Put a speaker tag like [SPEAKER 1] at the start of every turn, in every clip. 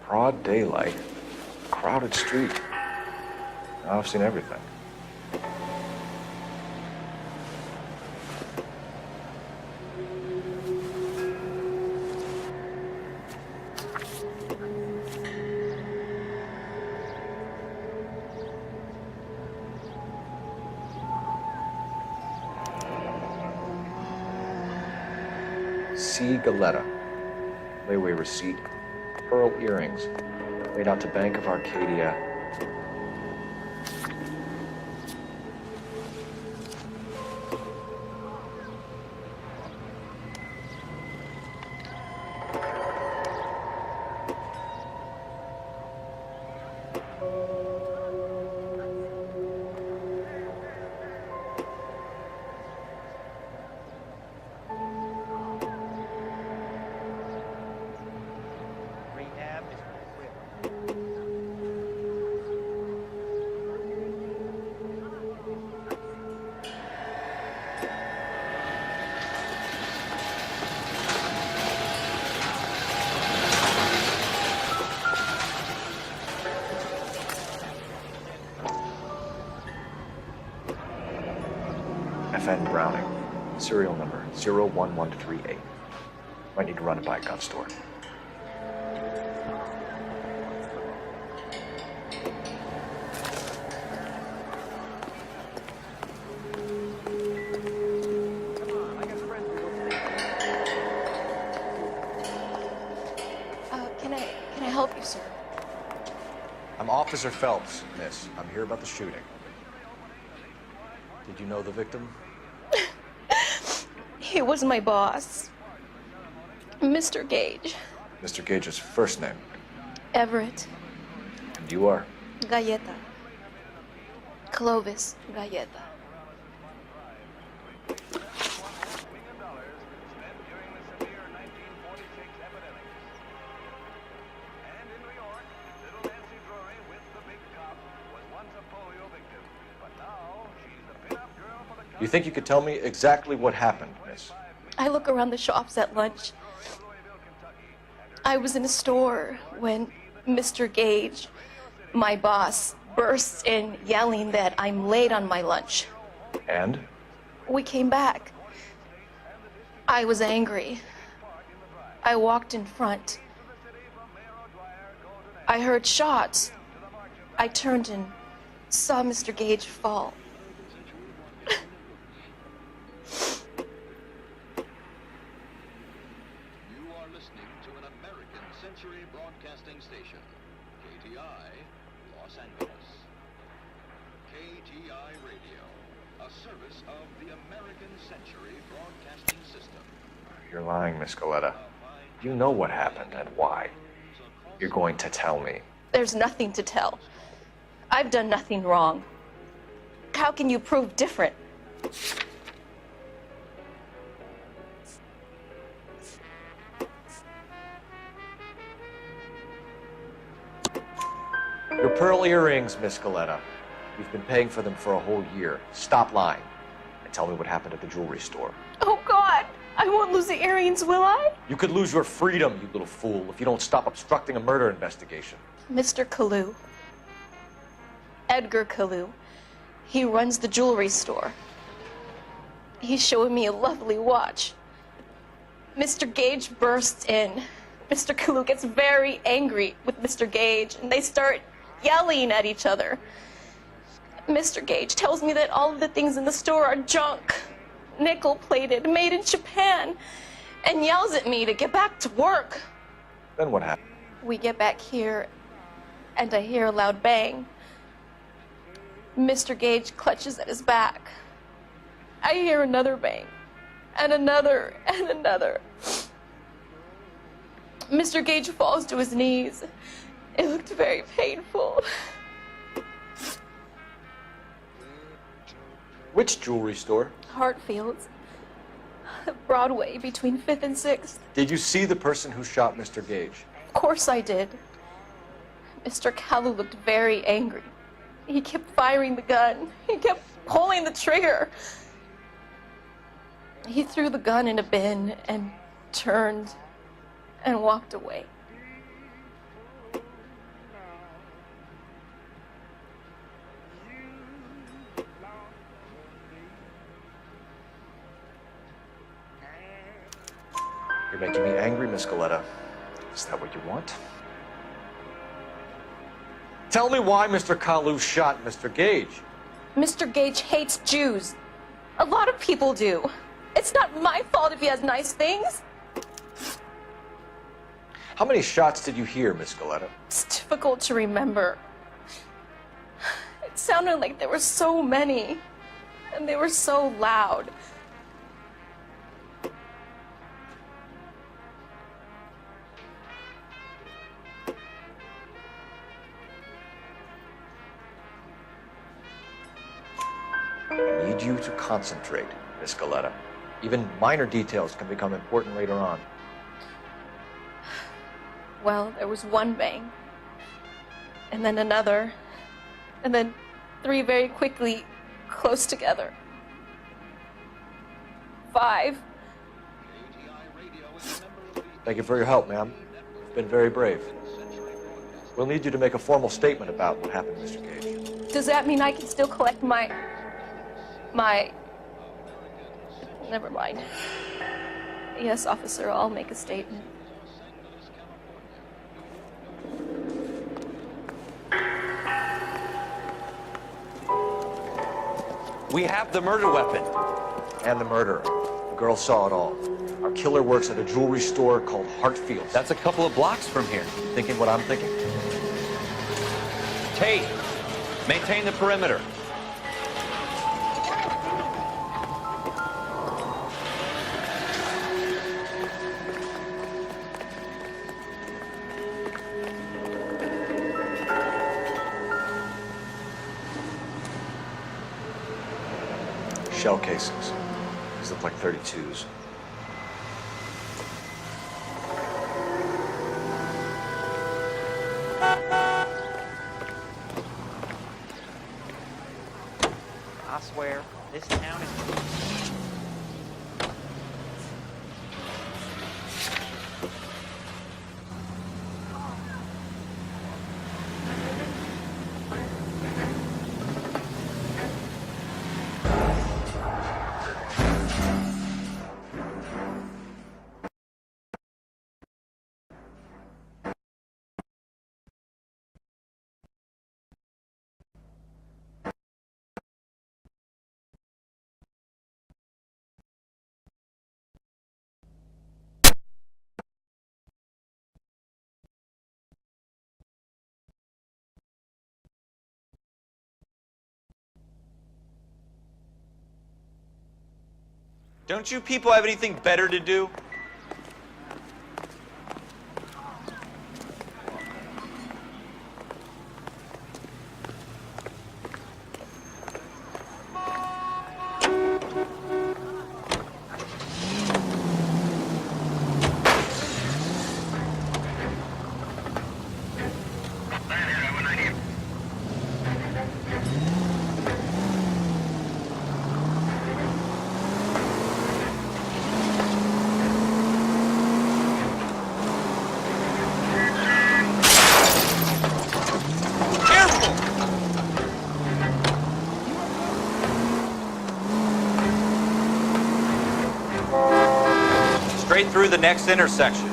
[SPEAKER 1] Broad daylight, crowded street. Now I've seen everything. C. Galetta, layaway receipt, pearl earrings, made out to Bank of Arcadia. FN Browning, serial number 01138. Might need to run it by a gun store.
[SPEAKER 2] Can I help you, sir?
[SPEAKER 1] I'm Officer Phelps, miss. I'm here about the shooting. Did you know the victim?
[SPEAKER 2] He was my boss, Mr. Gage.
[SPEAKER 1] Mr. Gage's first name.
[SPEAKER 2] Everett.
[SPEAKER 1] And you are?
[SPEAKER 2] Galleta. Clovis Galleta.
[SPEAKER 1] You think you could tell me exactly what happened, miss?
[SPEAKER 2] I look around the shops at lunch. I was in a store when Mr. Gage, my boss, bursts in yelling that I'm late on my lunch.
[SPEAKER 1] And?
[SPEAKER 2] We came back. I was angry. I walked in front. I heard shots. I turned and saw Mr. Gage fall.
[SPEAKER 3] Broadcasting station, KTI, Los Angeles. KTI Radio, a service of the American Century Broadcasting System.
[SPEAKER 1] You're lying, Miss Galetta. You know what happened and why. You're going to tell me.
[SPEAKER 2] There's nothing to tell. I've done nothing wrong. How can you prove different?
[SPEAKER 1] Your pearl earrings, Miss Galetta. You've been paying for them for a whole year. Stop lying and tell me what happened at the jewelry store.
[SPEAKER 2] Oh, God! I won't lose the earrings, will I?
[SPEAKER 1] You could lose your freedom, you little fool, if you don't stop obstructing a murder investigation.
[SPEAKER 2] Mr. Kalu. Edgar Kalu. He runs the jewelry store. He's showing me a lovely watch. Mr. Gage bursts in. Mr. Kalu gets very angry with Mr. Gage, and they start yelling at each other. Mr. Gage tells me that all of the things in the store are junk, nickel-plated, made in Japan, and yells at me to get back to work.
[SPEAKER 1] Then what happened?
[SPEAKER 2] We get back here, and I hear a loud bang. Mr. Gage clutches at his back. I hear another bang, and another, and another. Mr. Gage falls to his knees. It looked very painful.
[SPEAKER 1] Which jewelry store?
[SPEAKER 2] Hartfield's. Broadway, between 5th and 6th.
[SPEAKER 1] Did you see the person who shot Mr. Gage?
[SPEAKER 2] Of course I did. Mr. Kalu looked very angry. He kept firing the gun. He kept pulling the trigger. He threw the gun in a bin and turned and walked away.
[SPEAKER 1] You're making me angry, Miss Galetta. Is that what you want? Tell me why Mr. Kalu shot Mr. Gage.
[SPEAKER 2] Mr. Gage hates Jews. A lot of people do. It's not my fault if he has nice things.
[SPEAKER 1] How many shots did you hear, Miss Galetta?
[SPEAKER 2] It's difficult to remember. It sounded like there were so many, and they were so loud.
[SPEAKER 1] I need you to concentrate, Miss Galetta. Even minor details can become important later on.
[SPEAKER 2] Well, there was one bang, and then another, and then three very quickly, close together. 5.
[SPEAKER 1] Thank you for your help, ma'am. You've been very brave. We'll need you to make a formal statement about what happened, Mr. Gage.
[SPEAKER 2] Does that mean I can still collect my... Never mind. Yes, officer, I'll make a statement.
[SPEAKER 4] We have the murder weapon.
[SPEAKER 1] And the murderer. The girl saw it all. Our killer works at a jewelry store called Hartfield's.
[SPEAKER 4] That's a couple of blocks from here.
[SPEAKER 1] Thinking what I'm thinking?
[SPEAKER 4] Tate, maintain the perimeter.
[SPEAKER 1] Shell casings. These look like 32s.
[SPEAKER 5] I swear, this town is...
[SPEAKER 4] Don't you people have anything better to do? Straight through the next intersection.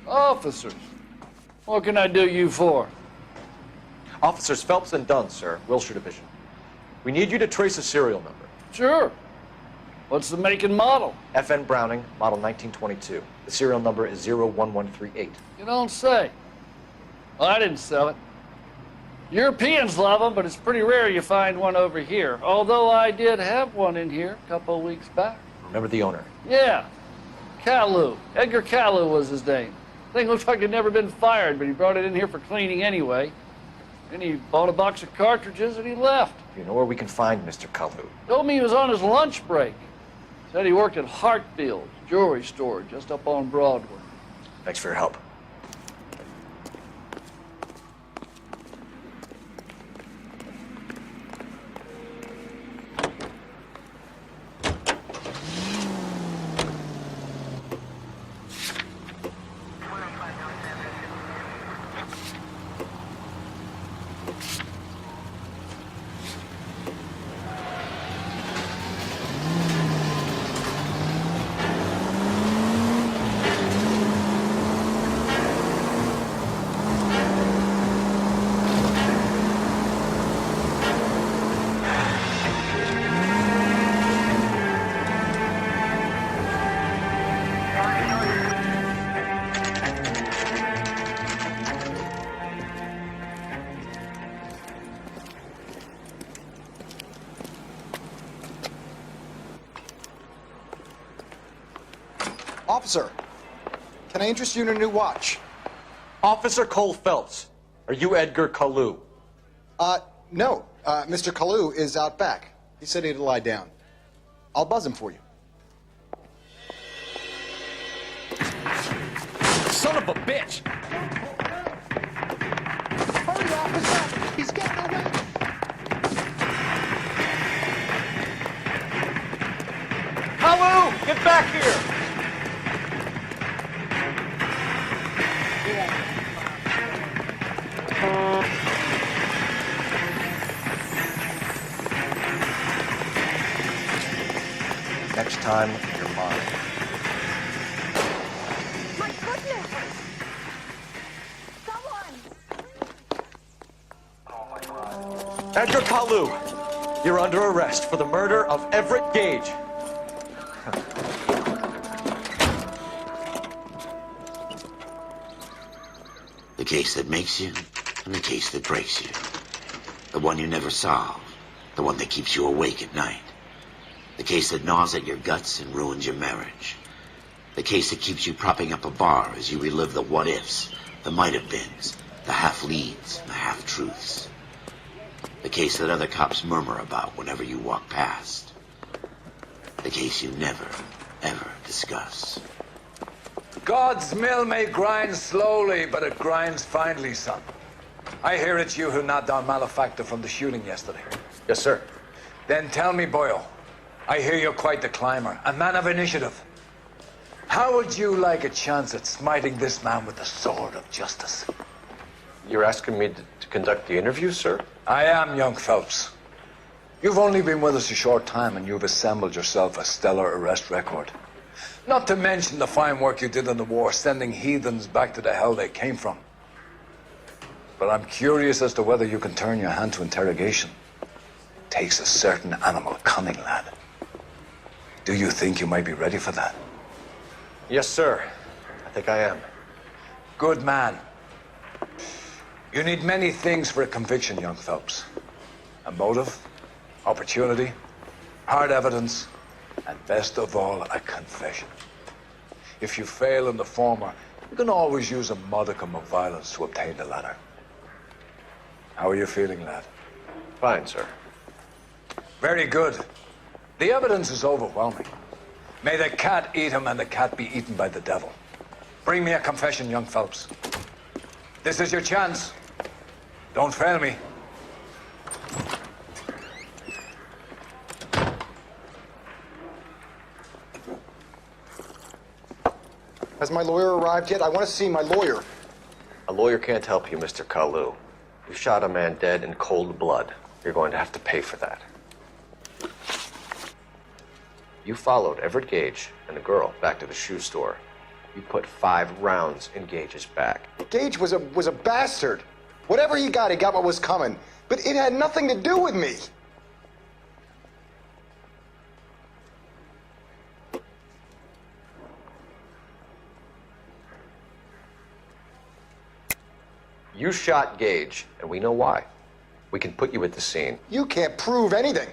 [SPEAKER 6] Officers, what can I do you for?
[SPEAKER 1] Officers Phelps and Dunn, sir, Wilshire Division. We need you to trace a serial number.
[SPEAKER 6] Sure. What's the make and model?
[SPEAKER 1] FN Browning, model 1922. The serial number is 01138.
[SPEAKER 6] You don't say. Well, I didn't sell it. Europeans love them, but it's pretty rare you find one over here. Although I did have one in here a couple of weeks back.
[SPEAKER 1] Remember the owner?
[SPEAKER 6] Yeah. Kalu. Edgar Kalu was his name. Thing looks like it'd never been fired, but he brought it in here for cleaning anyway. And he bought a box of cartridges and he left.
[SPEAKER 1] You know where we can find Mr. Kalu?
[SPEAKER 6] Told me he was on his lunch break. Said he worked at Hartfield's jewelry store just up on Broadway.
[SPEAKER 1] Thanks for your help.
[SPEAKER 7] Officer, can I interest you in a new watch?
[SPEAKER 1] Officer Cole Phelps, are you Edgar Kalu?
[SPEAKER 7] No. Mr. Kalu is out back. He said he'd lie down. I'll buzz him for you.
[SPEAKER 4] Son of a bitch!
[SPEAKER 7] Hurry, officer! He's getting away!
[SPEAKER 4] Kalu, get back here!
[SPEAKER 1] Next time, you're mine.
[SPEAKER 2] My goodness! Someone!
[SPEAKER 1] Edgar Kalu, you're under arrest for the murder of Everett Gage.
[SPEAKER 8] The case that makes you and the case that breaks you. The one you never solve. The one that keeps you awake at night. The case that gnaws at your guts and ruins your marriage. The case that keeps you propping up a bar as you relive the what-ifs, the might-have-beens, the half-leads, the half-truths. The case that other cops murmur about whenever you walk past. The case you never, ever discuss.
[SPEAKER 9] God's mill may grind slowly, but it grinds finely, son. I hear it's you who knocked down Malefactor from the shooting yesterday.
[SPEAKER 1] Yes, sir.
[SPEAKER 9] Then tell me, Boyle, I hear you're quite the climber, a man of initiative. How would you like a chance at smiting this man with the sword of justice?
[SPEAKER 1] You're asking me to conduct the interview, sir?
[SPEAKER 9] I am, young Phelps. You've only been with us a short time, and you've assembled yourself a stellar arrest record. Not to mention the fine work you did in the war, sending heathens back to the hell they came from. But I'm curious as to whether you can turn your hand to interrogation. Takes a certain animal cunning, lad. Do you think you might be ready for that?
[SPEAKER 1] Yes, sir. I think I am.
[SPEAKER 9] Good man. You need many things for a conviction, young Phelps. A motive, opportunity, hard evidence, and best of all, a confession. If you fail in the former, you can always use a modicum of violence to obtain the latter. How are you feeling, lad?
[SPEAKER 1] Fine, sir.
[SPEAKER 9] Very good. The evidence is overwhelming. May the cat eat him and the cat be eaten by the devil. Bring me a confession, young Phelps. This is your chance. Don't fail me.
[SPEAKER 7] Has my lawyer arrived yet? I want to see my lawyer.
[SPEAKER 1] A lawyer can't help you, Mr. Kalu. You shot a man dead in cold blood. You're going to have to pay for that. You followed Everett Gage and the girl back to the shoe store. You put 5 rounds in Gage's back.
[SPEAKER 7] Gage was a bastard. Whatever he got what was coming. But it had nothing to do with me.
[SPEAKER 1] You shot Gage, and we know why. We can put you at the scene.
[SPEAKER 7] You can't prove anything.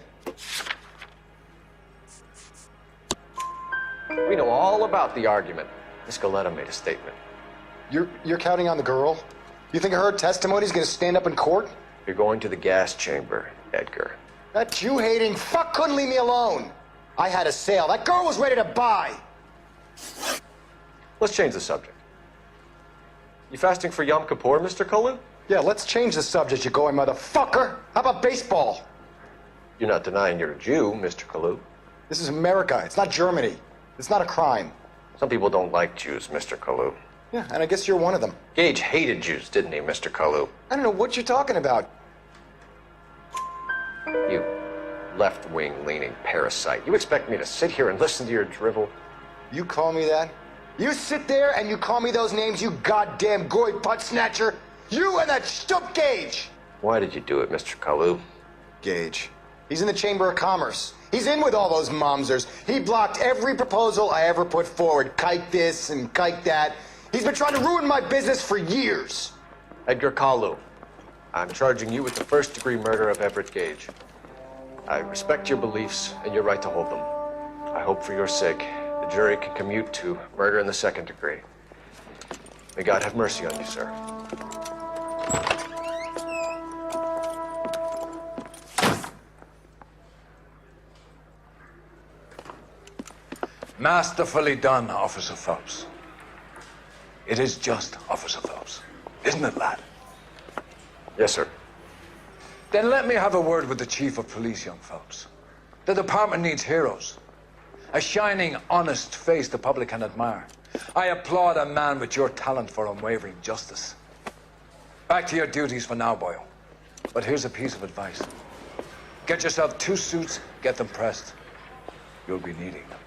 [SPEAKER 1] We know all about the argument. Miss Galetta made a statement.
[SPEAKER 7] You're counting on the girl? You think her testimony is going to stand up in court?
[SPEAKER 1] You're going to the gas chamber, Edgar.
[SPEAKER 7] That Jew-hating fuck couldn't leave me alone. I had a sale. That girl was ready to buy.
[SPEAKER 1] Let's change the subject. You fasting for Yom Kippur, Mr. Kalu?
[SPEAKER 7] Yeah, let's change the subject, you going motherfucker. How about baseball?
[SPEAKER 1] You're not denying you're a Jew, Mr. Kalu.
[SPEAKER 7] This is America. It's not Germany. It's not a crime.
[SPEAKER 1] Some people don't like Jews, Mr. Kalu.
[SPEAKER 7] Yeah, and I guess you're one of them.
[SPEAKER 1] Gage hated Jews, didn't he, Mr. Kalu?
[SPEAKER 7] I don't know what you're talking about.
[SPEAKER 1] You left-wing leaning parasite. You expect me to sit here and listen to your drivel?
[SPEAKER 7] You call me that? You sit there and you call me those names, you goddamn goy putt snatcher? You and that stup Gage!
[SPEAKER 1] Why did you do it, Mr. Kalu?
[SPEAKER 7] Gage. He's in the Chamber of Commerce. He's in with all those momsers. He blocked every proposal I ever put forward. Kike this and kike that. He's been trying to ruin my business for years.
[SPEAKER 1] Edgar Kalu, I'm charging you with the first-degree murder of Everett Gage. I respect your beliefs and your right to hold them. I hope for your sake the jury can commute to murder in the second degree. May God have mercy on you, sir.
[SPEAKER 9] Masterfully done, Officer Phelps. It is just Officer Phelps, isn't it, lad?
[SPEAKER 1] Yes, sir.
[SPEAKER 9] Then let me have a word with the Chief of Police, young Phelps. The department needs heroes. A shining, honest face the public can admire. I applaud a man with your talent for unwavering justice. Back to your duties for now, boyo. But here's a piece of advice. Get yourself 2 suits, get them pressed. You'll be needing them.